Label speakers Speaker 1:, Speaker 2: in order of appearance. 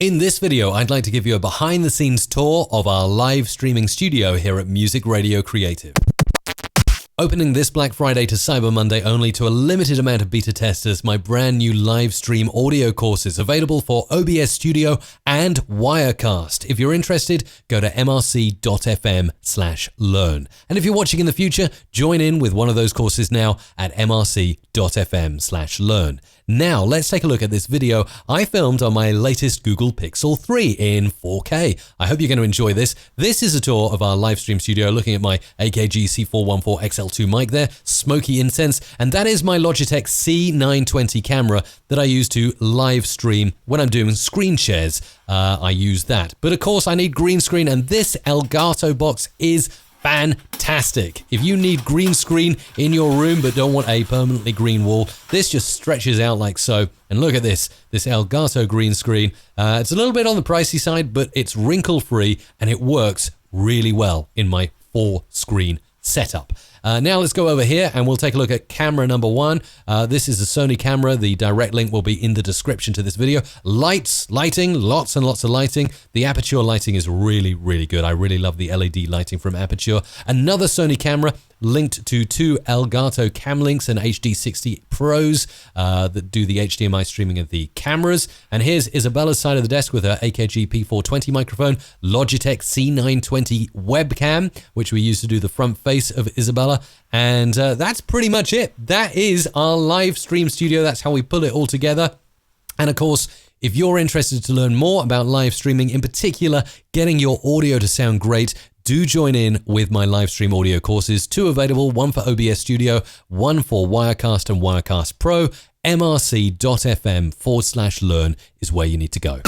Speaker 1: In this video, I'd like to give you a behind-the-scenes tour of our live streaming studio here at Music Radio Creative. Opening this Black Friday to Cyber Monday only to a limited amount of beta testers, my brand new live stream audio courses available for OBS Studio and Wirecast. If you're interested, go to mrc.fm/learn. And if you're watching in the future, join in with one of those courses now at mrc.fm/learn. Now, let's take a look at this video I filmed on my latest Google Pixel 3 in 4K. I hope you're going to enjoy this. This is a tour of our live stream studio, looking at my AKG C414 XL2 mic there, smoky incense, and that is my Logitech C920 camera that I use to live stream when I'm doing screen shares. I use that. But of course, I need green screen, and this Elgato box is fantastic. If you need green screen in your room but don't want a permanently green wall, this just stretches out like so. And look at this Elgato green screen. It's a little bit on the pricey side, but it's wrinkle free and it works really well in my 4-screen setup. Now let's go over here and we'll take a look at camera number 1. This is a Sony camera. The direct link will be in the description to this video. Lighting, lots and lots of lighting. The Aperture lighting is really, really good. I really love the LED lighting from Aperture. Another Sony camera linked to 2 Elgato Cam Links and HD60 Pros that do the HDMI streaming of the cameras. And here's Izabela's side of the desk with her AKG P420 microphone, Logitech C920 webcam, which we use to do the front face of Izabela. And that's pretty much it. That is our live stream studio. That's how we pull it all together. And of course, if you're interested to learn more about live streaming, in particular, getting your audio to sound great, do join in with my live stream audio courses. 2 available, one for OBS Studio, one for Wirecast and Wirecast Pro. mrc.fm/learn is where you need to go.